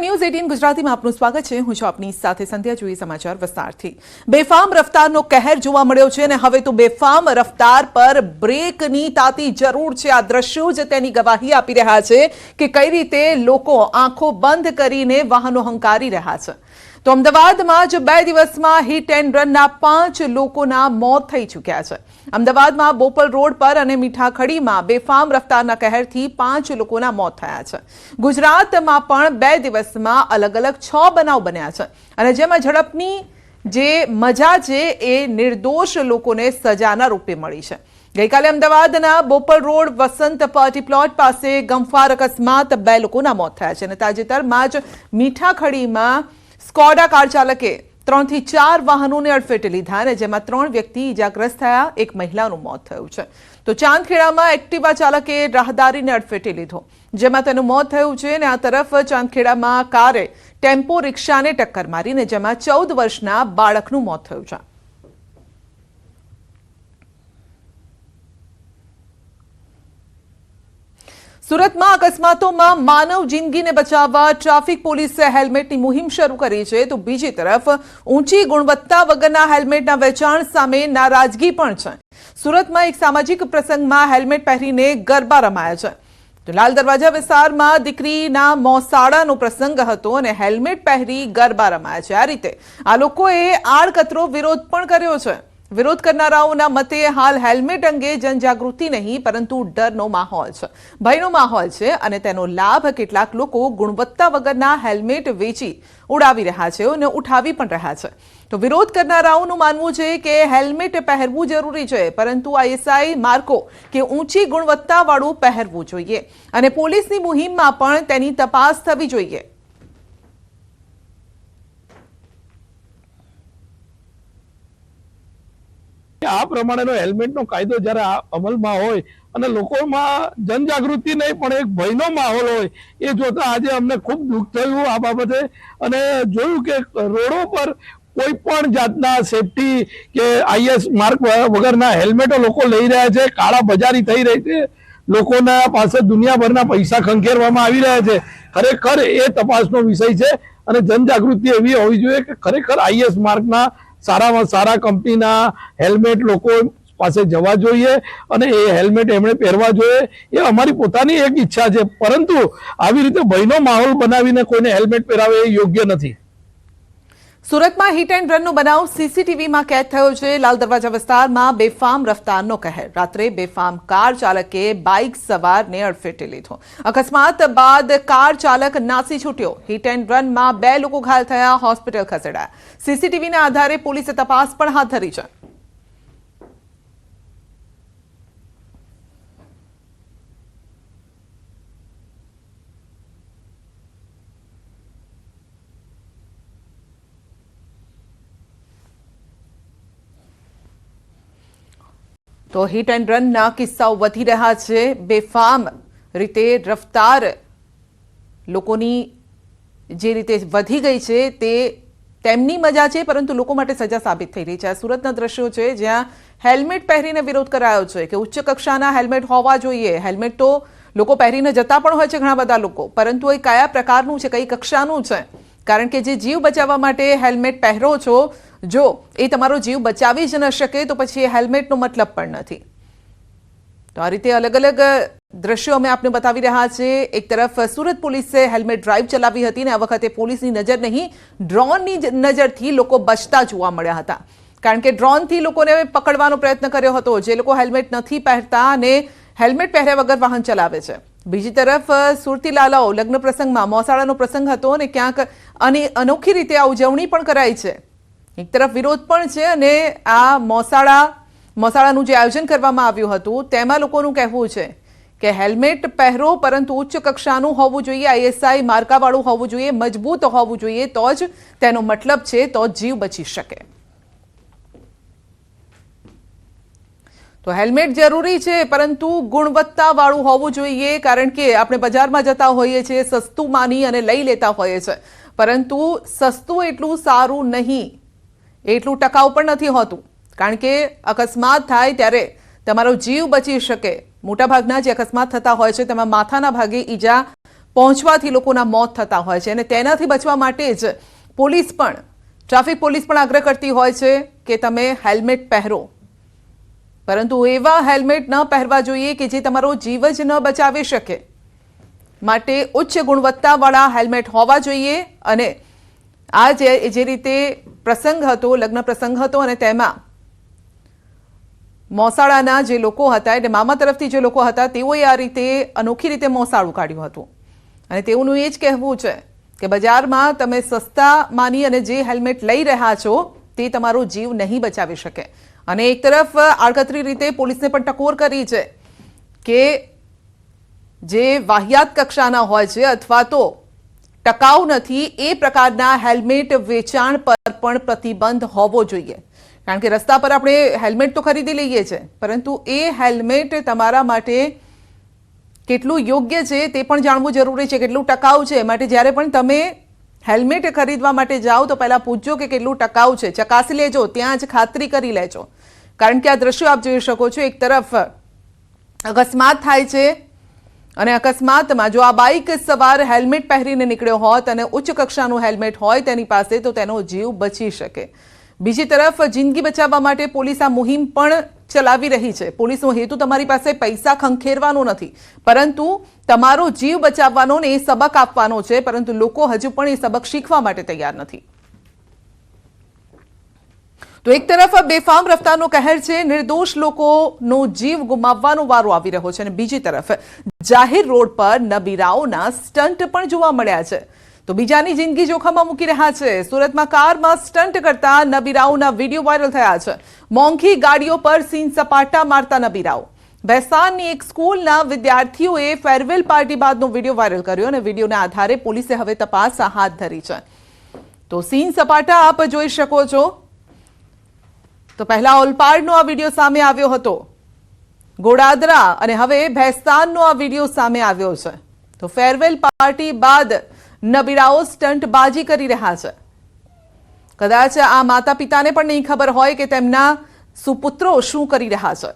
News 18 ગુજરાતીમાં આપનું સ્વાગત છે। હું છું આપની સાથે સંધ્યા। જોઈએ સમાચાર વિસ્તારથી। બેફામ રફતારનો કહેર જોવા મળ્યો છે અને હવે તો બેફામ રફતાર પર બ્રેકની તાતી જરૂર છે। આ દ્રશ્યો જ તેની ગવાહી આપી રહ્યા છે કે કઈ રીતે લોકો આંખો બંધ કરીને વાહનો હંકારી રહ્યા છે। તો અમદાવાદમાં જ 2 દિવસમાં હિટ એન્ડ રનના 5 લોકોના મોત થઈ ચૂક્યા છે। અમદાવાદમાં બોપલ રોડ પર અને મીઠાખડીમાં બેફામ રફતારના કહેરથી 5 લોકોના મોત થયા છે। ગુજરાતમાં પણ 2 દિવસમાં અલગ અલગ 6 બનાવ બન્યા છે અને જેમાં ઝડપની જે મજા છે એ નિર્દોષ લોકોને સજાના રૂપે મળી છે। ગઈકાલે અમદાવાદના બોપલ રોડ વસંત પાર્ટી પ્લોટ પાસે ગમખ્વાર અકસ્માત 2 લોકોના મોત થયા છે અને તાજેતરમાં જ મીઠાખડીમાં સ્કોડા કાર ચાલકે 3 થી 4 વાહનોને અડફેટે લીધા અને જેમાં 3 વ્યક્તિ ઇજાગ્રસ્ત થયા, એક મહિલાનું મોત થયું છે। તો ચાંદખેડામાં એક્ટિવા ચાલકે રાહદારીને અડફેટે લીધો જેમાં તેનું મોત થયું છે અને આ તરફ ચાંદખેડામાં કારે ટેમ્પો રિક્ષાને ટક્કર મારીને જેમાં 14 વર્ષના બાળકનું મોત થયું છે। સુરતમાં અકસ્માતોમાં માનવ જિંદગીને બચાવવા ટ્રાફિક પોલીસે હેલ્મેટની મુહિમ શરૂ કરી છે। તો બીજી તરફ ઊંચી ગુણવત્તા વગરના હેલ્મેટના વેચાણ સામે નારાજગી પણ છે। સુરતમાં એક સામાજિક પ્રસંગમાં હેલ્મેટ પહેરીને ગરબા રમાયા છે। તો લાલ દરવાજા વિસ્તારમાં દીકરીના મોસાળાનો પ્રસંગ હતો અને હેલ્મેટ પહેરી ગરબા રમાયા છે। આ રીતે આ લોકોએ આડકતરો વિરોધ પણ કર્યો છે। વિરોધ કરનારાઓના મતે હાલ હેલ્મેટ અંગે જનજાગૃતિ નહીં પરંતુ ડરનો માહોલ છે, ભયનો માહોલ છે અને તેનો લાભ કેટલાક લોકો ગુણવત્તા વગરના હેલ્મેટ વેચી ઉડાવી રહ્યા છે અને ઉઠાવી પણ રહ્યા છે। તો વિરોધ કરનારાઓનું માનવું છે કે હેલ્મેટ પહેરવું જરૂરી છે પરંતુ આઈએસઆઈ માર્કો કે ઊંચી ગુણવત્તાવાળું પહેરવું જોઈએ અને પોલીસની મુહિમમાં પણ તેની તપાસ થવી જોઈએ। આ પ્રમાણેનો હેલ્મેટનો કાયદો જ્યારે અમલમાં હોય અને લોકોમાં જનજાગૃતિ નહીં પણ એક ભયનો માહોલ હોય એ જોતા આજે અમને ખૂબ દુઃખ થયું આ બાબતે અને જોયું કે રોડો પર કોઈ પણ જાતના સેફટી કે આઈએસ માર્ક વગરના હેલ્મેટો લોકો લઈ રહ્યા છે। કાળા બજારી થઈ રહી છે, લોકોના પાસે દુનિયાભરના પૈસા ખંખેરવામાં આવી રહ્યા છે। ખરેખર એ તપાસનો વિષય છે અને જનજાગૃતિ એવી હોવી જોઈએ કે ખરેખર આઈએસ માર્કના સારામાં સારા કંપનીના હેલ્મેટ લોકો પાસે જવા જોઈએ અને એ હેલ્મેટ એમણે પહેરવા જોઈએ। એ અમારી પોતાની એક ઈચ્છા છે પરંતુ આવી રીતે ભયનો માહોલ બનાવીને કોઈને હેલ્મેટ પહેરાવે એ યોગ્ય નથી। સુરતમાં હિટ એન્ડ રનનો બનાવ સીસીટીવીમાં કેદ થયો છે। લાલ દરવાજા વિસ્તારમાં બેફામ રફતારનો કહેર। રાત્રે બેફામ કાર ચાલકે બાઇક સવારને અડફેટે લીધો। અકસ્માત બાદ કાર ચાલક નાસી છૂટ્યો। હિટ એન્ડ રનમાં 2 લોકો ઘાયલ થયા, હોસ્પિટલ ખસેડાયા। સીસીટીવીના આધારે પોલીસે તપાસ પણ હાથ ધરી છે। તો હિટ એન્ડ રનના કિસ્સાઓ વધી રહ્યા છે। બેફામ રીતે રફતાર લોકોની જે રીતે વધી ગઈ છે તે તેમની મજા છે પરંતુ લોકો માટે સજા સાબિત થઈ રહી છે। આ સુરતના દ્રશ્યો છે જ્યાં હેલ્મેટ પહેરીને વિરોધ કરાયો છે કે ઉચ્ચ કક્ષાના હેલ્મેટ હોવા જોઈએ। હેલ્મેટ તો લોકો પહેરીને જતા પણ હોય છે ઘણા બધા લોકો, પરંતુ એ કયા પ્રકારનું છે, કઈ કક્ષાનું છે? કારણ કે જે જીવ બચાવવા માટે હેલ્મેટ પહેરો છો, જો એ તમારો જીવ બચાવી જ ન શકે તો પછી એ હેલ્મેટનો મતલબ પણ નથી। તો આ રીતે અલગ અલગ દ્રશ્યો અમે આપને બતાવી રહ્યા છીએ। એક તરફ સુરત પોલીસે હેલ્મેટ ડ્રાઈવ ચલાવી હતી અને આ વખતે પોલીસની નજર નહીં ડ્રોનની નજરથી લોકો બચતા જોવા મળ્યા હતા કારણ કે ડ્રોનથી લોકોને પકડવાનો પ્રયત્ન કર્યો હતો જે લોકો હેલ્મેટ નથી પહેરતા અને હેલ્મેટ પહેર્યા વગર વાહન ચલાવે છે। બીજી તરફ સુરતી લાલાઓ લગ્ન પ્રસંગમાં મોસાળાનો પ્રસંગ હતો અને ક્યાંક અનોખી રીતે આ ઉજવણી પણ કરાઈ છે। એક તરફ વિરોધ પણ છે અને આ મોસાળાનું જે આયોજન કરવામાં આવ્યું હતું તેમાં લોકોનું કહેવું છે કે હેલ્મેટ પહેરો પરંતુ ઉચ્ચ કક્ષાનું હોવું જોઈએ, આઈએસઆઈ માર્કાવાળું હોવું જોઈએ, મજબૂત હોવું જોઈએ, તો જ તેનો મતલબ છે, તો જ જીવ બચી શકે। તો હેલ્મેટ જરૂરી છે પરંતુ ગુણવત્તાવાળું હોવું જોઈએ કારણ કે આપણે બજારમાં જતા હોઈએ છીએ, સસ્તું માની અને લઈ લેતા હોઈએ છીએ પરંતુ સસ્તું એટલું સારું નહીં, એટલું ટકાઉ પણ નથી હોતું કારણ કે અકસ્માત થાય ત્યારે તમારો જીવ બચી શકે। મોટાભાગના જે અકસ્માત થતા હોય છે તેમાં માથાના ભાગે ઈજા પહોંચવાથી લોકોના મોત થતા હોય છે અને તેનાથી બચવા માટે જ ટ્રાફિક પોલીસ પણ આગ્રહ કરતી હોય છે કે તમે હેલ્મેટ પહેરો, પરંતુ એવા હેલ્મેટ ન પહેરવા જોઈએ કે જે તમારો જીવ જ ન બચાવી શકે. માટે ઉચ્ચ ગુણવત્તાવાળા હેલ્મેટ હોવા જોઈએ. અને આ જે રીતે પ્રસંગ હતો, લગ્ન પ્રસંગ હતો, અને તેમાં મોસાળાના જે લોકો હતા એટલે મામા તરફથી જે લોકો હતા તેઓએ આ રીતે અનોખી રીતે મોસાળું કાઢ્યું હતું. અને તેઓનું એ જ કહેવું છે કે બજારમાં તમે સસ્તા માની અને જે હેલ્મેટ લઈ રહ્યા છો તે તમારો જીવ નહીં બચાવી શકે. અને એક તરફ આડકતરી રીતે પોલીસને પણ ટકોર કરી છે કે જે વાહિયાત કક્ષાના હોય છે અથવા તો ટકાઉ નથી એ પ્રકારના હેલ્મેટ વેચાણ પર પણ પ્રતિબંધ હોવો જોઈએ. કારણ કે રસ્તા પર આપણે હેલ્મેટ તો ખરીદી લઈએ છીએ, પરંતુ એ હેલ્મેટ તમારા માટે કેટલું યોગ્ય છે તે પણ જાણવું જરૂરી છે, કેટલું ટકાઉ છે. માટે જ્યારે પણ તમે હેલ્મેટ ખરીદવા માટે જાઓ તો પહેલા પૂછજો કે કેટલું ટકાઉ છે, ચકાસી લેજો, ત્યાં જ ખાતરી કરી લેજો. કારણ કે આ દ્રશ્યો આપ જોઈ શકો છો, એક તરફ અકસ્માત થાય છે અને અકસ્માતમાં જો આ બાઇક સવાર હેલ્મેટ પહેરીને નીકળ્યો હોત અને ઉચ્ચ કક્ષાનું હેલ્મેટ હોય તેની પાસે તો તેનો જીવ બચી શકે. બીજી તરફ જિંદગી બચાવવા માટે પોલીસ આ મુહિમ પણ ચલાવી રહી છે. પોલીસનો હેતુ તમારી પાસે પૈસા ખંખેરવાનો નથી, પરંતુ તમારો જીવ બચાવવાનો ને એ સબક આપવાનો છે. પરંતુ લોકો હજુ પણ એ સબક શીખવા માટે તૈયાર નથી. તો એક તરફ બેફામ રફતારનો કહેર છે, નિર્દોષ લોકોનો જીવ ગુમાવવાનો વારો આવી રહ્યો છે, અને બીજી તરફ જાહેર રોડ પર નબીરાઓના સ્ટન્ટ પણ જોવા મળ્યા છે. તો બીજાની જિંદગી જોખમમાં મૂકી રહ્યા છે. સુરતમાં કારમાં સ્ટન્ટ કરતા નબીરાઓના વિડીયો વાયરલ થયા છે. મોંઘી ગાડીઓ પર સીન સપાટા મારતા નબીરાઓ. ભેસાણની એક સ્કૂલના વિદ્યાર્થીઓએ ફેરવેલ પાર્ટી બાદનો વિડીયો વાયરલ કર્યો અને વિડીયોના આધારે પોલીસે હવે તપાસ હાથ ધરી છે. તો સીન સપાટા આપ જોઈ શકો છો. તો પહેલા ઓલપાડનો આ વિડીયો સામે આવ્યો હતો, ગોડાદરા, અને હવે ભેસ્તાનનો આ વિડીયો સામે આવ્યો છે. તો ફેરવેલ પાર્ટી બાદ નબીરાઓ સ્ટંટબાજી કરી રહ્યા છે. કદાચ આ માતા પિતાને પણ નહીં ખબર હોય કે તેમના સુપુત્રો શું કરી રહ્યા છે.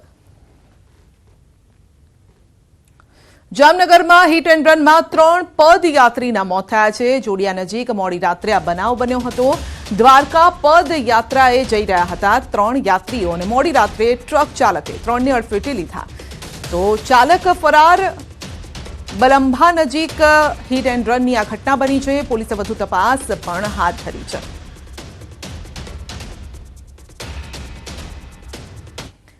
જામનગરમાં હિટ એન્ડ રનમાં 3 પદયાત્રીના મોત થયા છે. જોડિયા નજીક મોડી રાત્રે આ બનાવ બન્યો હતો. દ્વારકા પદયાત્રાએ જઈ રહ્યા હતા 3 યાત્રીઓ અને મોડી રાત્રે ટ્રક ચાલકે 3ને અડફેટે લીધા. તો ચાલક ફરાર. બલંભા નજીક હિટ એન્ડ રનની આ ઘટના બની છે. પોલીસે વધુ તપાસ પણ હાથ ધરી છે.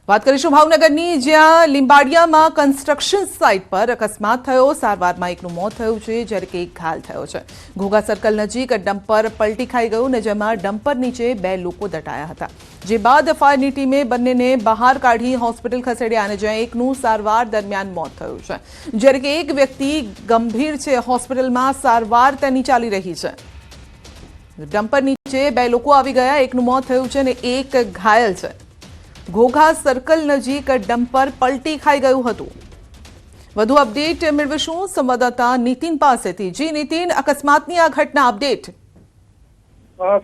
વાત કરીશું ભાવનગરની, જ્યાં લીંબાડિયામાં કન્સ્ટ્રક્શન સાઇટ પર અકસ્માત થયો. સારવારમાં એકનું મોત થયું છે, જ્યારે કે એક ઘાયલ થયો છે. ઘોઘા સર્કલ નજીક ડમ્પર પલટી ખાઈ ગયું ને જેમાં ડમ્પર નીચે 2 લોકો દટાયા હતા. જે બાદ ફાયરની ટીમે બંનેને બહાર કાઢી હોસ્પિટલ ખસેડ્યા અને જ્યાં એકનું સારવાર દરમિયાન મોત થયું છે, જ્યારે કે એક વ્યક્તિ ગંભીર છે. હોસ્પિટલમાં સારવાર તેની ચાલી રહી છે. ડમ્પર નીચે 2 લોકો આવી ગયા, એકનું મોત થયું છે અને એક ઘાયલ છે. ઘોઘા સર્કલ નજીક ડમ્પર પલટી ખાઈ ગયું હતું. વધુ અપડેટ મેળવીશું સંવાદદાતા નીતિન પાસેથી. જી નીતિન, અકસ્માતની આ ઘટના અપડેટ.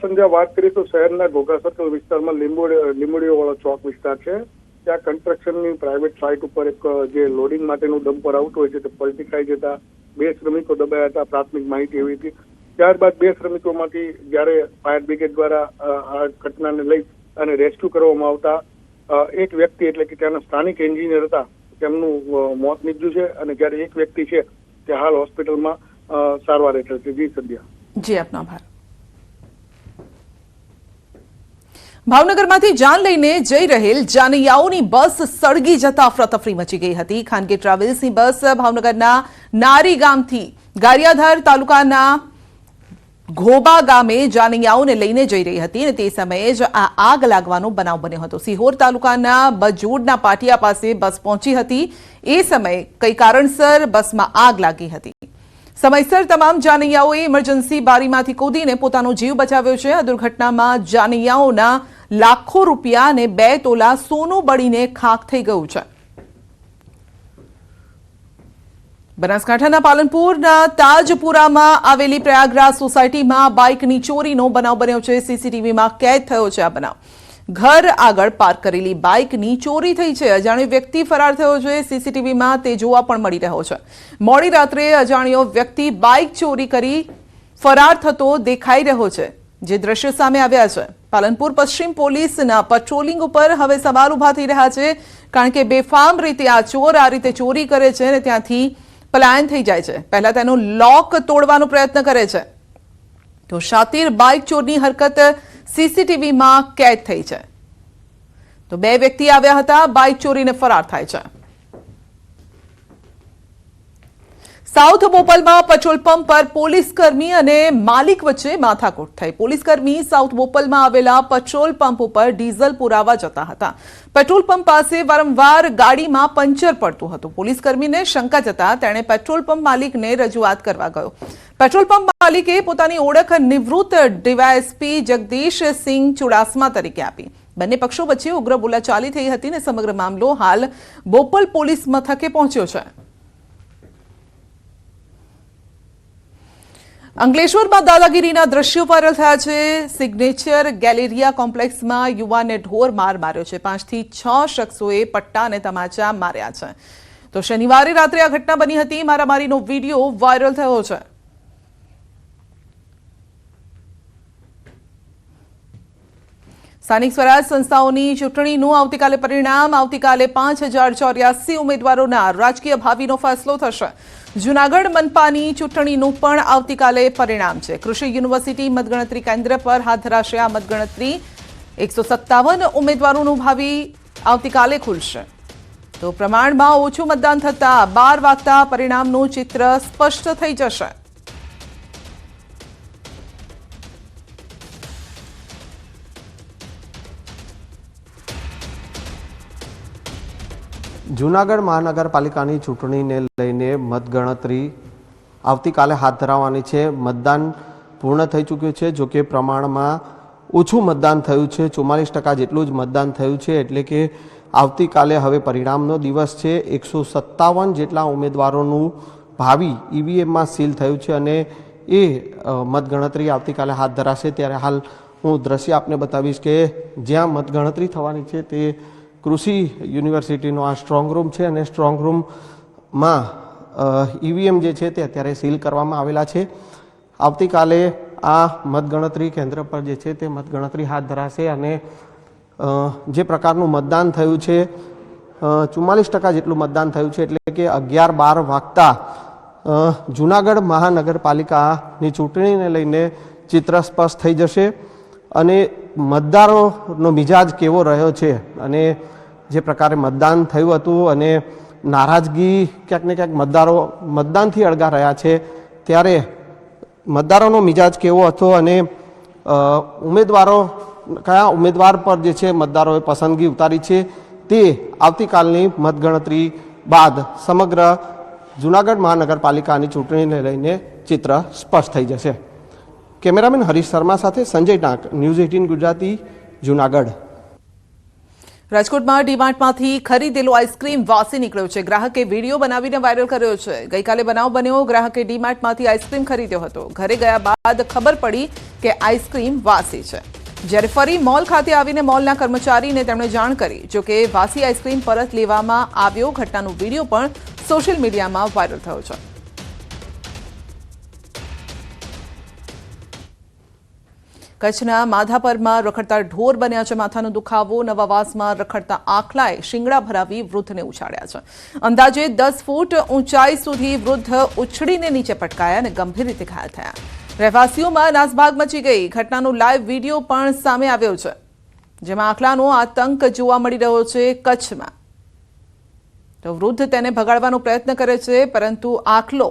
સંધ્યા, વાત કરીએ તો શહેરના ઘોઘા સર્કલ વિસ્તારમાં લીંબડીઓ વાળો ચોક વિસ્તાર છે. ત્યાં કન્સ્ટ્રક્શનની પ્રાઇવેટ સાઇટ ઉપર એક જે લોડિંગ માટેનું ડમ્પર આવતું હોય છે તે પલટી ખાઈ જતા 2 શ્રમિકો દબાયા હતા. પ્રાથમિક માહિતી એવી હતી. ત્યારબાદ 2 શ્રમિકોમાંથી જ્યારે ફાયર બ્રિગેડ દ્વારા આ ઘટનાને લઈ અને રેસ્ક્યુ કરવામાં આવતા એક વ્યક્તિ એટલે કે ત્યાંના સ્થાનિક એન્જિનિયર હતા તેમનું મોત નીપજ્યું છે અને જ્યારે એક વ્યક્તિ છે તે હાલ હોસ્પિટલમાં સારવાર હેઠળ છે. જી સંધ્યા. જી, આપનો આભાર. ભાવનગરમાંથી જાન લઈને જઈ રહેલ જાનૈયાઓની બસ સળગી જતા અફરાતફરી મચી ગઈ હતી. ખાનગી ટ્રાવેલ્સની બસ ભાવનગરના નારી ગામથી ગારિયાધાર તાલુકાના ઘોબા ગામે જાનૈયાઓને લઈને જઈ રહી હતી અને તે સમયે જ આ આગ લાગવાનો બનાવ બન્યો હતો. સિહોર તાલુકાના બજોડના પાટિયા પાસે બસ પહોંચી હતી. એ સમયે કઈ કારણસર બસમાં આગ લાગી હતી. સમયસર તમામ જાનૈયાઓએ ઇમરજન્સી બારીમાંથી કૂદીને પોતાનો જીવ બચાવ્યો છે. આ દુર્ઘટનામાં જાનૈયાઓના લાખો રૂપિયા અને 2 તોલા સોનું બળીને ખાખ થઈ ગયું છે. બનાસકાંઠાના પાલનપુરના તાજપુરામાં આવેલી પ્રયાગરાજ સોસાયટીમાં બાઇકની ચોરીનો બનાવ બન્યો છે. સીસીટીવીમાં કેદ થયો છે આ બનાવ. ઘર આગળ પાર્ક કરેલી બાઇકની ચોરી થઈ છે। અજાણ્યો વ્યક્તિ ફરાર થયો છે। સીસીટીવીમાં તે જોવા પણ મળી રહ્યો છે। મોડી રાત્રે અજાણ્યો વ્યક્તિ બાઇક ચોરી કરી ફરાર થતો દેખાઈ રહ્યો છે, જે દ્રશ્ય સામે આવ્યા છે। પાલનપુર પશ્ચિમ પોલીસના પેટ્રોલિંગ ઉપર હવે સવાલ ઉભા થઈ રહ્યા છે, કારણ કે બેફામ રીતે આ ચોર આ રીતે ચોરી કરે છે અને ત્યાંથી પલાયન થઈ જાય છે। પહેલા તેનો લોક તોડવાનો પ્રયત્ન કરે છે, તો શાતીર બાઇક ચોરની હરકત સીસીટીવીમાં કેદ થઈ છે। તો બે વ્યક્તિ આવ્યા હતા, બાઇક ચોરીને ફરાર થાય છે। સાઉથ બોપલમાં પેટ્રોલ પંપ પર પોલીસકર્મી અને માલિક વચ્ચે માથાકૂટ થઈ। પોલીસકર્મી સાઉથ બોપલમાં આવેલા પેટ્રોલ પંપ ઉપર ડીઝલ પુરાવા જતા હતા। પેટ્રોલ પંપ પાસે વારંવાર ગાડીમાં પંચર પડતું હતું। પોલીસકર્મીને શંકા જતા તેણે પેટ્રોલ પંપ માલિકને રજૂઆત કરવા ગયો। પેટ્રોલ પંપ માલિકે પોતાની ઓળખ નિવૃત્ત ડીવાયએસપી જગદીશસિંહ ચુડાસમા તરીકે આપી। બંને પક્ષો વચ્ચે ઉગ્ર બોલાચાલી થઈ હતી અને સમગ્ર મામલો હાલ બોપલ પોલીસ મથકે પહોંચ્યો છે। અંકલેશ્વરમાં દાદાગીરીના દ્રશ્યો વાયરલ થયા છે। સિગ્નેચર ગેલેરિયા કોમ્પ્લેક્સમાં યુવાને ઢોર માર માર્યો છે। 5 થી 6 શખ્સોએ પટ્ટા અને તમાચા માર્યા છે। તો શનિવારે રાત્રે આ ઘટના બની હતી। મારામારીનો વિડીયો વાયરલ થયો છે। સ્થાનિક સ્વરાજ સંસ્થાઓની ચૂંટણીનું આવતીકાલે પરિણામ। આવતીકાલે 5084 ઉમેદવારોના રાજકીય ભાવિનો ફેસલો થશે। જૂનાગઢ મનપાની ચૂંટણીનું પણ આવતીકાલે પરિણામ છે। કૃષિ યુનિવર્સિટી મતગણતરી કેન્દ્ર પર હાથ ધરાશે આ મતગણતરી। 157 ઉમેદવારોનું ભાવિ આવતીકાલે ખુલશે। તો પ્રમાણમાં ઓછું મતદાન થતાં 12 વાગતા પરિણામનું ચિત્ર સ્પષ્ટ થઈ જશે। જૂનાગઢ મહાનગરપાલિકાની ચૂંટણીને લઈને મતગણતરી આવતીકાલે હાથ ધરાવવાની છે। મતદાન પૂર્ણ થઈ ચૂક્યું છે, જો કે પ્રમાણમાં ઓછું મતદાન થયું છે। 44% જેટલું જ મતદાન થયું છે, એટલે કે આવતીકાલે હવે પરિણામનો દિવસ છે। 157 જેટલા ઉમેદવારોનું ભાવિ ઈવીએમમાં સીલ થયું છે અને એ મતગણતરી આવતીકાલે હાથ ધરાશે। ત્યારે હાલ હું દ્રશ્ય આપને બતાવીશ કે જ્યાં મતગણતરી થવાની છે તે કૃષિ યુનિવર્સિટીનો આ સ્ટ્રોંગ રૂમ છે અને સ્ટ્રોંગ રૂમમાં ઈવીએમ જે છે તે અત્યારે સીલ કરવામાં આવેલા છે। આવતીકાલે આ મતગણતરી કેન્દ્ર પર જે છે તે મતગણતરી હાથ ધરાશે અને જે પ્રકારનું મતદાન થયું છે 44% જેટલું મતદાન થયું છે, એટલે કે 11-12 વાગતા જૂનાગઢ મહાનગરપાલિકાની ચૂંટણીને લઈને ચિત્ર સ્પષ્ટ થઈ જશે અને મતદારોનો મિજાજ કેવો રહ્યો છે અને જે પ્રકારે મતદાન થયું હતું અને નારાજગી ક્યાંક ને ક્યાંક મતદારો મતદાનથી અળગા રહ્યા છે, ત્યારે મતદારોનો મિજાજ કેવો હતો અને ઉમેદવારો કયા ઉમેદવાર પર જે છે મતદારોએ પસંદગી ઉતારી છે તે આવતીકાલની મતગણતરી બાદ સમગ્ર જૂનાગઢ મહાનગરપાલિકાની ચૂંટણીને લઈને ચિત્ર સ્પષ્ટ થઈ જશે। કેમેરામેન હરીશ શર્મા સાથે સંજય ટાંક, ન્યૂઝ 18 ગુજરાતી, જૂનાગઢ। રાજકોટમાં ડીમાર્ટમાંથી ખરીદેલો આઈસ્ક્રીમ વાસી નીકળ્યો છે। ગ્રાહકે વિડીયો બનાવીને વાયરલ કર્યો છે। ગઈકાલે બનાવ બન્યો। ગ્રાહકે ડીમાર્ટમાંથી આઈસ્ક્રીમ ખરીદ્યો હતો। ઘરે ગયા બાદ ખબર પડી કે આઈસ્ક્રીમ વાસી છે। જ્યારે ફરી મોલ ખાતે આવીને મોલના કર્મચારીને તેમણે જાણ કરી, જોકે વાસી આઈસ્ક્રીમ પરત લેવામાં આવ્યો। ઘટનાનો વિડીયો પણ સોશિયલ મીડિયામાં વાયરલ થયો છે। કચ્છના માધાપરમાં રખડતા ઢોર બન્યા છે માથાનો દુખાવો। નવાવાસમાં રખડતા આખલાએ શિંગડા ભરાવી વૃદ્ધને ઉછાળ્યા છે। અંદાજે 10 ફૂટ ઊંચાઈ સુધી વૃદ્ધ ઉછળીને નીચે પટકાયા અને ગંભીર રીતે ઘાયલ થયા। રહેવાસીઓમાં નાસભાગ મચી ગઈ। ઘટનાનો લાઈવ વિડીયો પણ સામે આવ્યો છે, જેમાં આખલાનો આતંક જોવા મળી રહ્યો છે કચ્છમાં। તો વૃદ્ધ તેને ભગાડવાનો પ્રયત્ન કરે છે, પરંતુ આખલો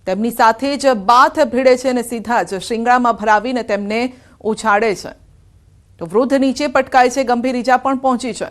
તેમની સાથે જ બાથ ભીડે છે અને સીધા જ શિંગડામાં ભરાવીને તેમને ઉછાળે છે। તો વૃદ્ધ નીચે પટકાય છે, ગંભીર ઈજા પણ પહોંચી છે।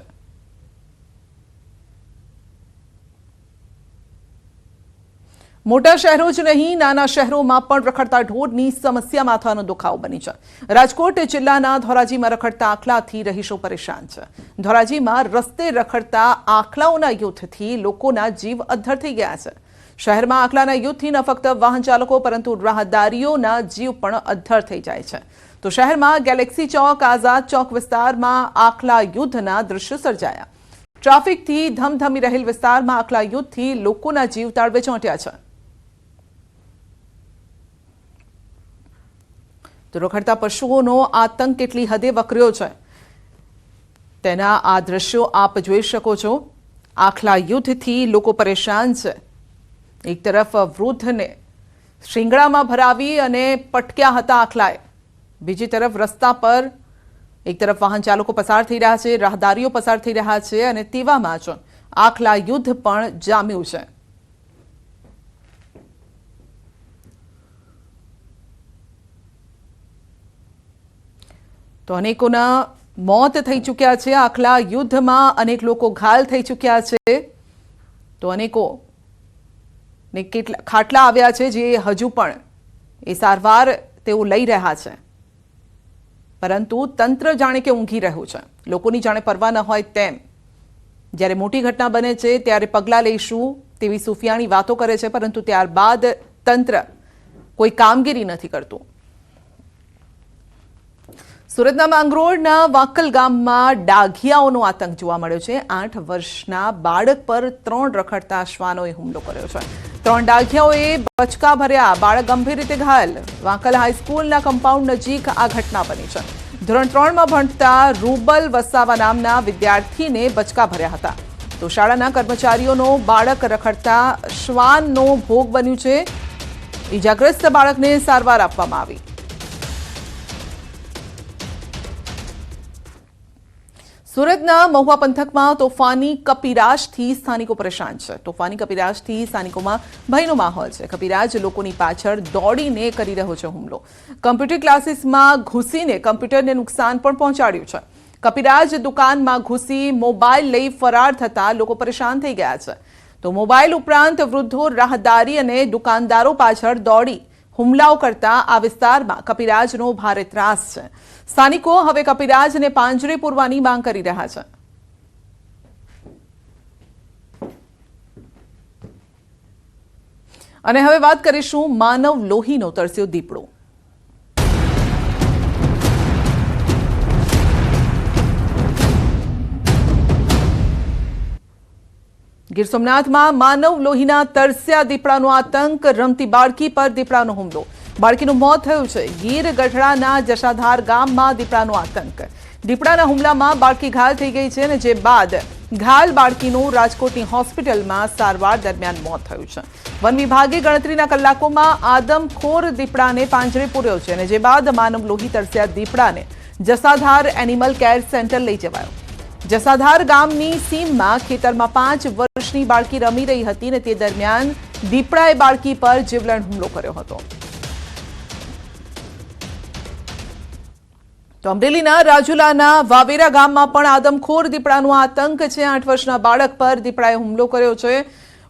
મોટા શહેરો જ નહીં, નાના શહેરોમાં પણ રખડતા ઢોરની સમસ્યા માથાનો દુખાવો બની છે। રાજકોટ જિલ્લાના ધોરાજીમાં રખડતા આખલાથી રહીશો પરેશાન છે। ધોરાજીમાં રસ્તે રખડતા આખલાઓના યુદ્ધથી લોકોના જીવ અદ્ધર થઈ ગયા છે। શહેરમાં આખલાના યુદ્ધથી ન ફક્ત વાહન ચાલકો પરંતુ રાહદારીઓના જીવ પણ અદ્ધર થઈ જાય છે। તો શહેરમાં ગેલેક્સી ચોક, આઝાદ ચોક વિસ્તારમાં આખલા યુદ્ધના દ્રશ્યો સર્જાયા. ટ્રાફિકથી ધમધમી રહેલ વિસ્તારમાં આખલા યુદ્ધથી લોકોના જીવ તાળવે ચોંટ્યા છે. તો રખડતા પશુઓનો આતંક કેટલી હદે વકર્યો છે તેના આ દ્રશ્યો આપ જોઈ શકો છો. આખલા યુદ્ધથી લોકો પરેશાન છે. એક તરફ વૃદ્ધને શિંગડામાં ભરાવી અને પટક્યા હતા આખલાએ, બીજી તરફ રસ્તા પર એક તરફ વાહન ચાલકો પસાર થઈ રહ્યા છે, રાહદારીઓ પસાર થઈ રહ્યા છે અને તેવામાં જ આખલા યુદ્ધ પણ જામ્યું છે. તો અનેકોના મોત થઈ ચૂક્યા છે. આખલા યુદ્ધમાં અનેક લોકો ઘાયલ થઈ ચૂક્યા છે. તો અનેકો ને કેટલા ખાટલા આવ્યા છે જે હજુ પણ એ સારવાર તેઓ લઈ રહ્યા છે, પરંતુ તંત્ર જાણે કે ઊંઘી રહ્યું છે. લોકોની જાણે પરવા ન હોય તેમ જ્યારે મોટી ઘટના બને છે ત્યારે પગલાં લઈશું તેવી સુફિયાણી વાતો કરે છે, પરંતુ ત્યારબાદ તંત્ર કોઈ કામગીરી નથી કરતું. સુરતના માંગરોળના વાંકલ ગામમાં ડાઘિયાઓનો આતંક જોવા મળ્યો છે. 8 વર્ષના બાળક પર 3 રખડતા શ્વાનોએ હુમલો કર્યો છે. 3 ડાઘિયાઓએ બચકા ભર્યા, બાળક ગંભીર રીતે ઘાયલ. વાંકલ હાઈસ્કૂલના કમ્પાઉન્ડ નજીક આ ઘટના બની છે. ધોરણ 3માં ભણતા રૂબલ વસાવા નામના વિદ્યાર્થીને બચકા ભર્યા હતા. તો શાળાના કર્મચારીઓનો બાળક રખડતા શ્વાનનો ભોગ બન્યું છે. ઈજાગ્રસ્ત બાળકને સારવાર આપવામાં આવી. સુરતના મહુવા પંથકમાં તોફાની કપિરાજથી સ્થાનિકો પરેશાન છે. તોફાની કપિરાજથી સ્થાનિકોમાં ભયનો માહોલ છે. કપિરાજ લોકોની પાછળ દોડીને કરી રહ્યો છે હુમલો. કમ્પ્યુટર ક્લાસીસમાં ઘૂસીને કમ્પ્યુટરને નુકસાન પણ પહોંચાડ્યું છે. કપિરાજ દુકાનમાં ઘૂસી મોબાઈલ લઈ ફરાર થતા લોકો પરેશાન થઈ ગયા છે. તો મોબાઈલ ઉપરાંત વૃદ્ધો, રાહદારી અને દુકાનદારો પાછળ દોડી હુમલાઓ કરતા આ વિસ્તારમાં કપિરાજનો ભારે ત્રાસ છે. સ્થાનિકો હવે કપિરાજને પાંજરે પૂરવાની માંગ કરી રહ્યા છે. અને હવે વાત કરીશું માનવ લોહીનો તરસ્યો દીપડો. ગીર સોમનાથમાં માનવ લોહીના તરસ્યા દીપડાનો આતંક. રમતી બાળકી પર દીપડાનો હુમલો, બાળકીનું મોત થયું છે. ગીર ગઢડાના જસાધાર ગામમાં દીપડાનો આતંક. દીપડાના હુમલામાં બાળકી ઘાયલ થઈ ગઈ છે અને જે બાદ ઘાયલ બાળકીનું રાજકોટની હોસ્પિટલમાં સારવાર દરમિયાન મોત થયું છે. વન વિભાગે ગણતરીના કલાકોમાં આદમખોર દીપડાને પાંજરે પૂર્યો છે અને જે બાદ માનવ લોહી તરસ્યા દીપડાને જસાધાર એનિમલ કેર સેન્ટર લઈ જવાયો. જસાધાર ગામની સીમમાં ખેતરમાં 5 વર્ષની બાળકી રમી રહી હતી અને તે દરમિયાન દીપડાએ બાળકી પર જીવલેણ હુમલો કર્યો હતો. તો અમરેલીના રાજુલાના વાવેરા ગામમાં પણ આદમખોર દીપડાનો આતંક છે. 8 વર્ષના બાળક પર દીપડાએ હુમલો કર્યો છે.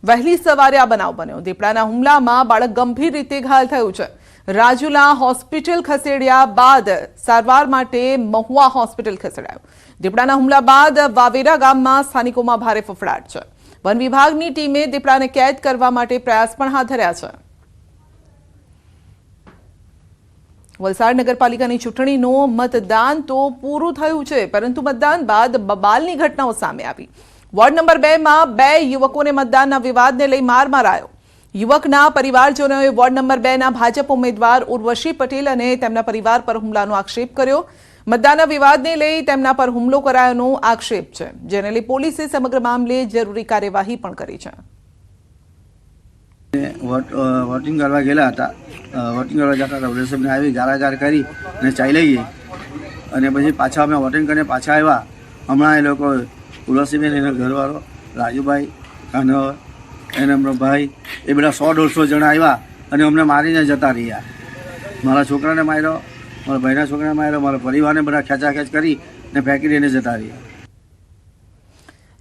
વહેલી સવારે આ બનાવ બન્યો. દીપડાના હુમલામાં બાળક ગંભીર રીતે ઘાયલ થયું છે. રાજુલા હોસ્પિટલ ખસેડ્યા બાદ સારવાર માટે મહુવા હોસ્પિટલ ખસેડાયું. દીપડાના હુમલા બાદ વાવેરા ગામમાં સ્થાનિકોમાં ભારે ફફડાટ છે. વન વિભાગની ટીમે દીપડાને કેદ કરવા માટે પ્રયાસ પણ હાથ ધર્યા છે. વલસાડ નગરપાલિકાની ચૂંટણીનું મતદાન તો પૂરું થયું છે, પરંતુ મતદાન બાદ બબાલની ઘટનાઓ સામે આવી. વોર્ડ નંબર 2માં 2 યુવકોને મતદાનના વિવાદને લઈ માર મારાયો. યુવકના પરિવારજનોએ વોર્ડ નંબર 2ના ભાજપ ઉમેદવાર ઉર્વશી પટેલ અને તેમના પરિવાર પર હુમલાનો આક્ષેપ કર્યો. મતદાનના વિવાદને લઈ તેમના પર હુમલો કરાયાનો આક્ષેપ છે, જેને લઈ પોલીસે સમગ્ર મામલે જરૂરી કાર્યવાહી પણ કરી છે. વોટિંગ કરવા ગયેલા હતા. વોટિંગ કરવા જતા હતા, રેશમને આવી ગાળાગાળ કરી અને ચાલી ગઈ અને પછી પાછા અમે વોટિંગ કરીને પાછા આવ્યા. હમણાં એ લોકો તુલસીબેન, એના ઘરવાળો રાજુભાઈ કાનવર, એના ભાઈ, એ બધા 100-150 જણા આવ્યા અને અમને મારીને જતા રહ્યા. મારા છોકરાને માર્યો, મારા ભાઈના છોકરાને માર્યો, મારા પરિવારને બધા ખેંચાખેંચ કરી ને ફેંકી દઈને જતા રહ્યા.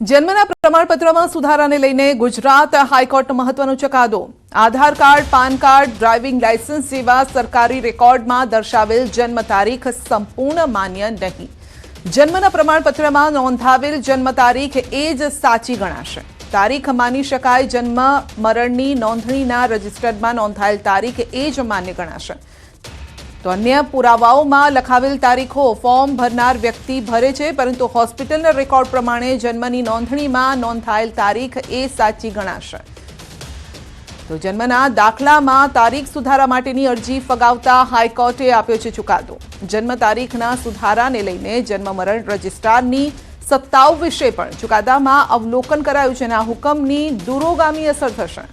જન્મના પ્રમાણપત્રમાં સુધારાને લઈને ગુજરાત હાઈકોર્ટનો મહત્વનો ચુકાદો. Aadhaar card, PAN card, driving licence જેવા સરકારી રેકોર્ડમાં દર્શાવેલ જન્મ તારીખ સંપૂર્ણ માન્ય નહીં. જન્મના પ્રમાણપત્રમાં નોંધાવેલ જન્મ તારીખ એ જ સાચી ગણાશે. તારીખ માની શકાય. જન્મ મરણની નોંધણીના રજિસ્ટરમાં નોંધાયેલ તારીખ એ જ માન્ય ગણાશે. તો અન્ય પુરાવાઓમાં લખાવેલ તારીખો ફોર્મ ભરનાર વ્યક્તિ ભરે છે, પરંતુ હોસ્પિટલના રેકોર્ડ પ્રમાણે જન્મની નોંધણીમાં નોંધાયેલ તારીખ એ સાચી ગણાશે. તો જન્મના દાખલામાં તારીખ સુધારા માટેની અરજી ફગાવતા હાઈકોર્ટે આપ્યો છે ચુકાદો. જન્મ તારીખના સુધારાને લઈને જન્મ મરણ રજિસ્ટ્રારની સત્તાઓ વિશે પણ ચુકાદામાં અવલોકન કરાયું છે અને આ હુકમની દૂરોગામી અસર થશે.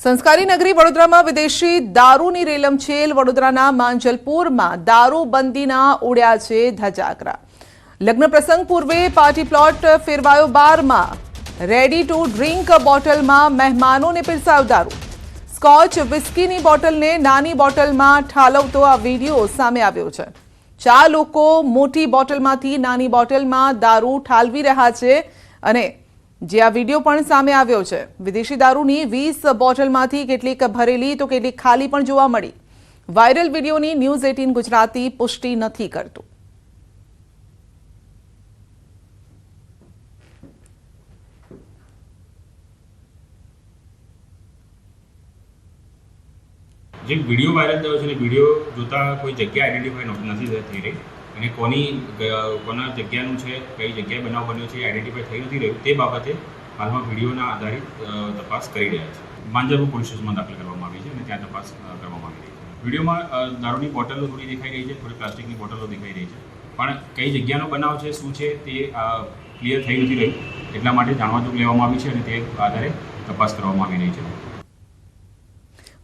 સંસ્કારી નગરી વડોદરામાં વિદેશી દારૂની રેલમછેલ. વડોદરાના માંજલપુરમાં દારૂબંધીના ઉડ્યા છે ધજાગરા. લગ્ન પ્રસંગ પૂર્વે પાર્ટી પ્લોટ ફેરવાયો બારમાં. રેડી ટુ ડ્રિંક બોટલમાં મહેમાનોને પીરસાયો દારૂ. સ્કોચ વિસ્કીની બોટલને નાની બોટલમાં ઠાલવતો આ વિડીયો સામે આવ્યો છે. 4 લોકો મોટી બોટલમાંથી નાની બોટલમાં દારૂ ઠાલવી રહ્યા છે અને જે આ વિડીયો પણ સામે આવ્યો છે. વિદેશી દારૂની 20 બોટલમાંથી કેટલીક ભરેલી તો કેટલીક ખાલી પણ જોવા મળી. વાયરલ વિડીયોની ન્યૂઝ 18 ગુજરાતી પુષ્ટિ નથી કરતું. જે વિડીયો વાયરલ થયો છે, વિડીયો જોતા કોઈ જગ્યા આઈડેન્ટિફાઈ નથી થઈ રહી અને કોના જગ્યાનું છે, કઈ જગ્યાએ બનાવ બન્યો છે આઈડેન્ટિફાઈ થઈ નથી રહ્યું. તે બાબતે હાલમાં વિડીયોના આધારિત તપાસ કરી રહ્યા છે. માંજલપુર પોલીસ સ્ટેશનમાં દાખલ કરવામાં આવી છે અને ત્યાં તપાસ કરવામાં આવી રહી છે. વિડીયોમાં દારૂની બોટલો થોડી દેખાઈ રહી છે, થોડી પ્લાસ્ટિકની બોટલો દેખાઈ રહી છે, પણ કઈ જગ્યાનો બનાવ છે, શું છે તે ક્લિયર થઈ નથી રહ્યું. એટલા માટે જાણવાજોગ લેવામાં આવી છે અને તે આધારે તપાસ કરવામાં આવી રહી છે.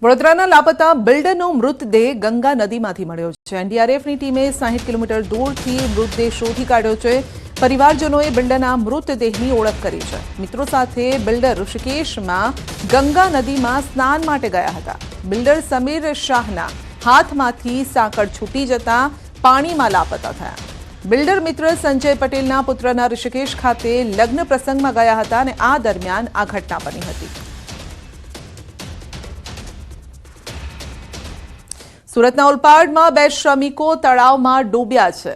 વડોદરાના લાપતા બિલ્ડરનો મૃતદેહ ગંગા નદીમાંથી મળ્યો છે. એનડીઆરએફની ટીમે 60 કિલોમીટર દૂરથી મૃતદેહ શોધી કાઢ્યો છે. પરિવારજનોએ બિલ્ડરના મૃતદેહની ઓળખ કરી છે. મિત્રો સાથે બિલ્ડર ઋષિકેશમાં ગંગા નદીમાં સ્નાન માટે ગયા હતા. બિલ્ડર સમીર શાહના હાથમાંથી સાંકળ છૂટી જતા પાણીમાં લાપતા થયા. બિલ્ડર મિત્ર સંજય પટેલના પુત્રના ઋષિકેશ ખાતે લગ્ન પ્રસંગમાં ગયા હતા અને આ દરમિયાન આ ઘટના બની હતી. સુરતના ઓલપાડમાં 2 શ્રમિકો તળાવમાં ડૂબ્યા છે.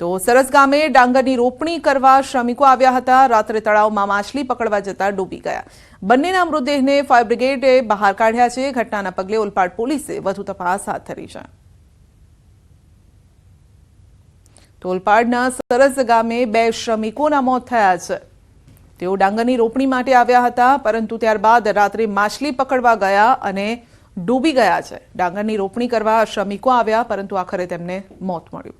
તો સરસ ગામે ડાંગરની રોપણી કરવા શ્રમિકો આવ્યા હતા. રાત્રે તળાવમાં માછલી પકડવા જતા ડૂબી ગયા. બંનેના મૃતદેહને ફાયર બ્રિગેડે બહાર કાઢ્યા છે. ઘટનાના પગલે ઓલપાડ પોલીસે વધુ તપાસ હાથ ધરી છે. તો ઓલપાડના સરસ ગામે 2 શ્રમિકોના મોત થયા છે. તેઓ ડાંગરની રોપણી માટે આવ્યા હતા, પરંતુ ત્યારબાદ રાત્રે માછલી પકડવા ગયા અને ડૂબી ગયા છે. ડાંગરની રોપણી કરવા શ્રમિકો આવ્યા, પરંતુ આખરે તેમને મોત મળ્યું.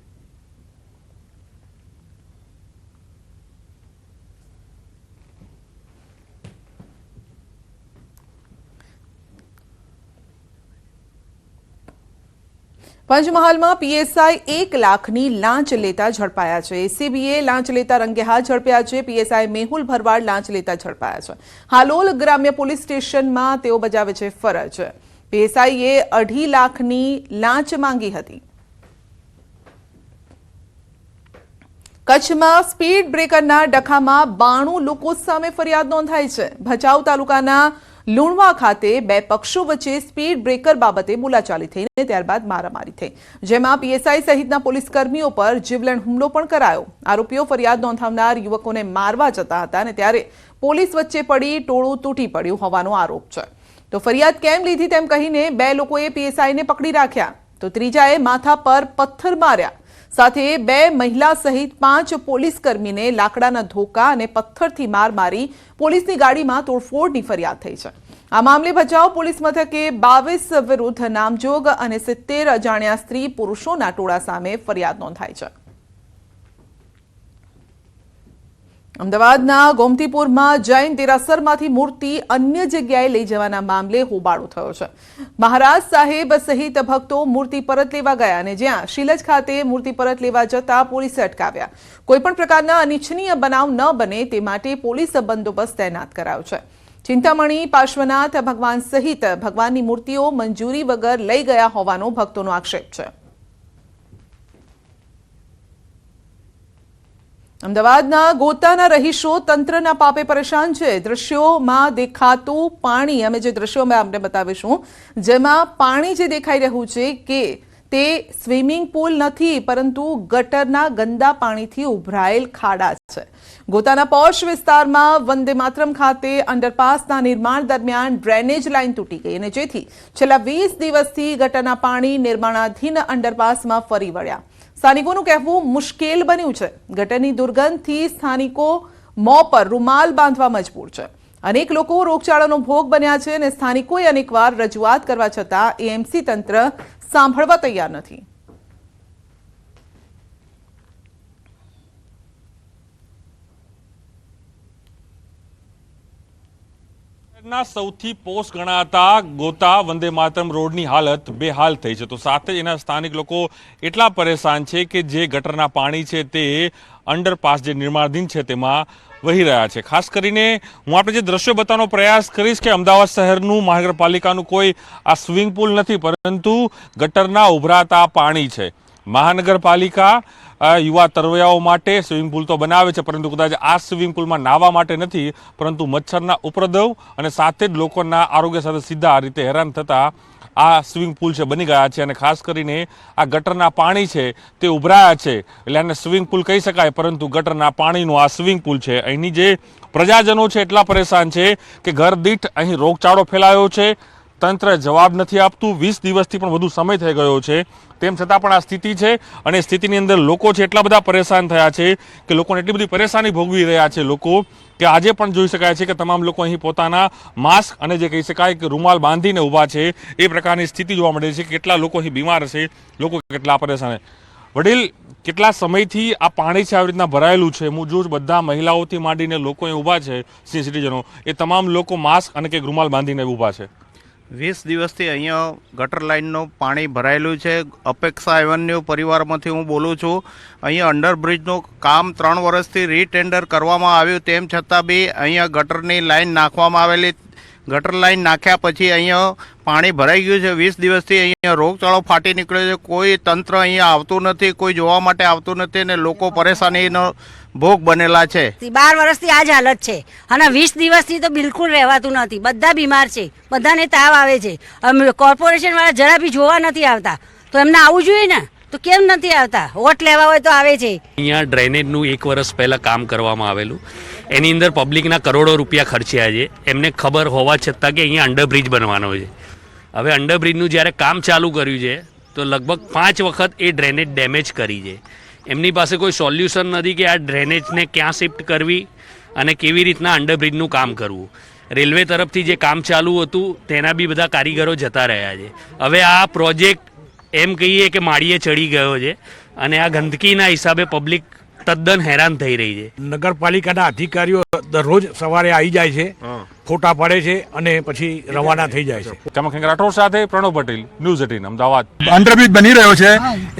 પંચમહાલમાં પીએસઆઈ 1 લાખની લાંચ લેતા ઝડપાયા છે. એસીબીએ લાંચ લેતા રંગે હાથ ઝડપ્યા છે. પીએસઆઈ મેહુલ ભરવાડ લાંચ લેતા ઝડપાયા છે. હાલોલ ગ્રામ્ય પોલીસ સ્ટેશનમાં તેઓ બજાવે છે ફરજ. પીએસઆઈએ 2.5 લાખની લાંચ માંગી હતી. કચ્છમાં સ્પીડ બ્રેકરના ડખામાં 92 લોકો સામે ફરિયાદ નોંધાઈ છે. ભચાઉ તાલુકાના લુણવા ખાતે 2 પક્ષો વચ્ચે સ્પીડ બ્રેકર બાબતે બોલાચાલી થઈ અને ત્યારબાદ મારામારી થઈ, જેમાં પીએસઆઈ સહિતના પોલીસ કર્મીઓ પર જીવલેણ હુમલો પણ કરાયો. આરોપીઓ ફરિયાદ નોંધાવનાર યુવકોને મારવા જતા હતા અને ત્યારે પોલીસ વચ્ચે પડી ટોળું તૂટી પડ્યું હોવાનો આરોપ છે. તો ફરિયાદ કેમ લીધી તેમ કહીને 2 લોકોએ પીએસઆઈને પકડી રાખ્યા, તો ત્રીજાએ માથા પર પથ્થર માર્યા. સાથે 2 મહિલા સહિત 5 પોલીસ કર્મીને લાકડાના ધોકા અને પથ્થરથી માર મારી પોલીસની ગાડીમાં તોડફોડની ફરિયાદ થઈ છે. આ મામલે ભચાઉ પોલીસ મથકે 22 વિરુદ્ધ નામજોગ અને 70 અજાણ્યા સ્ત્રી પુરુષોના ટોળા સામે ફરિયાદ નોંધાઈ છે. અમદાવાદના ગોમતીપુરમાં જૈન દેરાસરમાંથી મૂર્તિ અન્ય જગ્યાએ લઈ જવાના મામલે હોબાળો થયો છે. મહારાજ સાહેબ સહિત ભક્તો મૂર્તિ પરત લેવા ગયા અને જ્યાં શિલજ ખાતે મૂર્તિ પરત લેવા જતા પોલીસે અટકાવ્યા. કોઈપણ પ્રકારના અનિચ્છનીય બનાવ ન બને તે માટે પોલીસ બંદોબસ્ત તૈનાત કરાયો છે. ચિંતામણી, પાર્શ્વનાથ ભગવાન સહિત ભગવાનની મૂર્તિઓ મંજૂરી વગર લઈ ગયા હોવાનો ભક્તોનો આક્ષેપ છે. અમદાવાદના ગોતાના રહીશો તંત્રના પાપે પરેશાન છે. દ્રશ્યોમાં દેખાતું પાણી, અમે જે દ્રશ્યો અમે આપને બતાવીશું, જેમાં પાણી જે દેખાઈ રહ્યું છે કે તે સ્વિમિંગ પુલ નથી પરંતુ ગટરના ગંદા પાણીથી ઉભરાયેલ ખાડા છે. ગોતાના પોશ વિસ્તારમાં વંદે માતરમ ખાતે અંડરપાસના નિર્માણ દરમિયાન ડ્રેનેજ લાઇન તૂટી ગઈ અને જેથી છેલ્લા 20 દિવસથી ગટરના પાણી નિર્માણાધીન અંડરપાસમાં ફરી વળ્યા. સ્થાનિકોનું કહેવું મુશ્કેલ બન્યું છે. ગટરની દુર્ગંધથી સ્થાનિકો મોં પર રૂમાલ બાંધવા મજબૂર છે. અનેક લોકો રોગચાળાનો ભોગ બન્યા છે અને સ્થાનિકોએ અનેકવાર રજૂઆત કરવા છતાં એએમસી તંત્ર સાંભળવા તૈયાર નથી. ના સૌથી પોસ્ટ ગણાતા ગોતા વંદે માતરમ રોડની હાલત બેહાલ થઈ છે. તો સાથે જ એના સ્થાનિક લોકો એટલા પરેશાન છે કે જે ગટરના પાણી છે તે અંડરપાસ જે નિર્માણાધીન છે તેમાં વહી રહ્યા છે. ખાસ કરીને હું આપણે જે દ્રશ્યો બતાવવાનો પ્રયાસ કરીશ કે અમદાવાદ શહેરનું મહાનગરપાલિકાનું કોઈ આ સ્વિમિંગ પુલ નથી પરંતુ ગટરના ઉભરાતા પાણી છે. મહાનગરપાલિકા યુવા તરવૈયાઓ માટે સ્વિમિંગ પુલ તો બનાવે છે પરંતુ કદાચ આ સ્વિમિંગ પુલમાં નાહવા માટે નથી પરંતુ મચ્છરના ઉપદ્રવ અને સાથે જ લોકોના આરોગ્ય સાથે સીધા આ રીતે હેરાન થતા આ સ્વિમિંગ પુલ છે બની ગયા છે. અને ખાસ કરીને આ ગટરના પાણી છે તે ઉભરાયા છે એટલે આને સ્વિમિંગ પુલ કહી શકાય પરંતુ ગટરના પાણીનો આ સ્વિમિંગ પુલ છે. અહીંની જે પ્રજાજનો છે એટલા પરેશાન છે કે ઘર દીઠ અહીં રોગચાળો ફેલાયો છે. તંત્ર જવાબ નથી આપતું. 20 દિવસથી પણ વધુ સમય થઈ ગયો છે તેમ છતાં પણ આ સ્થિતિ છે અને સ્થિતિની અંદર લોકો છે એટલા બધા પરેશાન થયા છે કે લોકોને એટલી બધી પરેશાની ભોગવી રહ્યા છે લોકો કે આજે પણ જોઈ શકાય છે કે તમામ લોકો અહીં પોતાના માસ્ક અને જે કહી શકાય કે રૂમાલ બાંધીને ઊભા છે એ પ્રકારની સ્થિતિ જોવા મળે છે. કેટલા લોકો અહીં બીમાર હશે, લોકો કેટલા પરેશાન. વડીલ, કેટલા સમયથી આ પાણી છે આવી રીતના ભરાયેલું છે? હું જોઉં બધા મહિલાઓથી માંડીને લોકો અહીં ઊભા છે સિટીઝનો, એ તમામ લોકો માસ્ક અને કંઈક રૂમાલ બાંધીને ઊભા છે. 20 દિવસથી અહીંયા ગટર લાઇનનું પાણી ભરાયેલું છે. અપેક્ષા એવન્યુ પરિવારમાંથી હું બોલું છું. અહીંયા અંડરબ્રિજનું કામ 3 વર્ષથી રીટેન્ડર કરવામાં આવ્યું તેમ છતાં બી અહીંયા ગટરની લાઇન નાખવામાં આવેલી. ગટર લાઇન નાખ્યા પછી અહીંયા પાણી ભરાઈ ગયું છે. 20 દિવસથી અહીંયા રોગચાળો ફાટી નીકળ્યો છે. કોઈ તંત્ર અહીંયા આવતું નથી, કોઈ જોવા માટે આવતું નથી અને લોકો પરેશાનીનો ભોગ બનેલા છે. 12 વર્ષથી આ જ હાલત છે અને 20 દિવસથી તો બિલકુલ રહેવાતું નથી. બધા બીમાર છે, બધાને તાવ આવે છે. કોર્પોરેશન વાળા જરા બી જોવા નથી આવતા તો એમને આવવું જોઈએ ને, તો કેમ નથી આવતા? વોટ લેવા હોય તો આવે છે. અહીંયા ડ્રેનેજનું 1 વર્ષ પહેલાં કામ કરવામાં આવેલું. એની અંદર પબ્લિકના કરોડો રૂપિયા ખર્ચ્યા છે. એમને ખબર હોવા છતાં કે અહીંયા અંડરબ્રિજ બનવાનો છે. હવે અંડરબ્રિજનું જ્યારે કામ ચાલુ કર્યું છે તો લગભગ 5 વખત એ ડ્રેનેજ ડેમેજ કરી છે. એમની પાસે કોઈ સોલ્યુશન નથી કે આ ડ્રેનેજને ક્યાં શિફ્ટ કરવી અને કેવી રીતના અંડરબ્રિજનું કામ કરવું. રેલવે તરફથી જે કામ ચાલુ હતું તેના બી બધા કારીગરો જતા રહ્યા છે. હવે આ પ્રોજેક્ટ એમ કહીએ કે માળીએ ચડી ગયો છે અને આ ગંદકીના હિસાબે પબ્લિક તદ્દન હેરાન થઈ રહી છે. નગરપાલિકાના અધિકારીઓ દરરોજ સવારે આવી જાય છે, ફોટા પડે છે અને પછી રવાના થઈ જાય છે. ચમક રાઠોડ સાથે પ્રણવ પટેલ, ન્યૂઝ 18 અમદાવાદ. અંડરબ્રિજ બની રહ્યો છે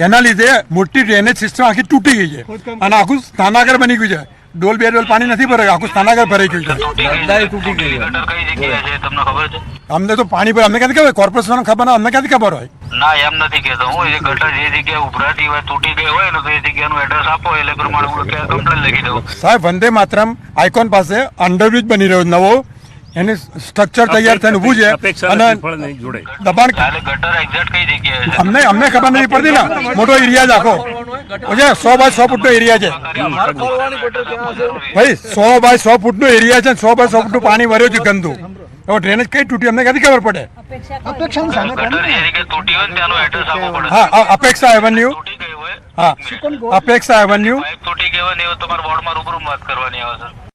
એના લીધે મોટી ડ્રેનેજ સિસ્ટમ આખી તૂટી ગઈ છે અને આખું સ્નાનાગર બની ગયું છે. ડોલ 2 ડોલ પાણી નથી ભરાયું, આખું સ્નાનાગર ભરાઈ ગયું છે. અમને તો પાણી પર અમને ક્યાંથી ખબર? કોર્પોરેશન ખબર ના, અમને ક્યાંથી ખબર હોય? ના, એમ નથી કહેતો હું. એ ગટર જે જગ્યાએ ઉભરાતી હોય, તૂટી ગઈ હોય ને તો એ જગ્યાનું એડ્રેસ આપો એટલે પ્રમાણે હું કમ્પ્લેન લખી દઉં. સાહેબ, વંદે માતરમ આઇકોન પાસે અંડરબ્રિજ બની રહ્યો નવો, એની સ્ટ્રક્ચર તૈયાર થઈને ઊભું છે અને દબાણ. ગટર એક્ઝેક્ટ કઈ જગ્યાએ છે અમને ખબર નથી પડતી ને. મોટો એરિયા જ આખો 100 બાય 100 ફૂટનો એરિયા છે ભાઈ. 100 બાય 100 ફૂટનો એરિયા છે. 100 બાય 100 ફૂટનું પાણી ભર્યું છે ગંદુ. હવે ડ્રેનેજ કઈ તૂટી અમને ક્યાંથી ખબર પડે? હા, અપેક્ષા એવન્યુ. હા, અપેક્ષા એવન્યુ તૂટી ગઈ હોય ને તમારે વોર્ડમાં રૂબરૂ વાત કરવાની આવે છે.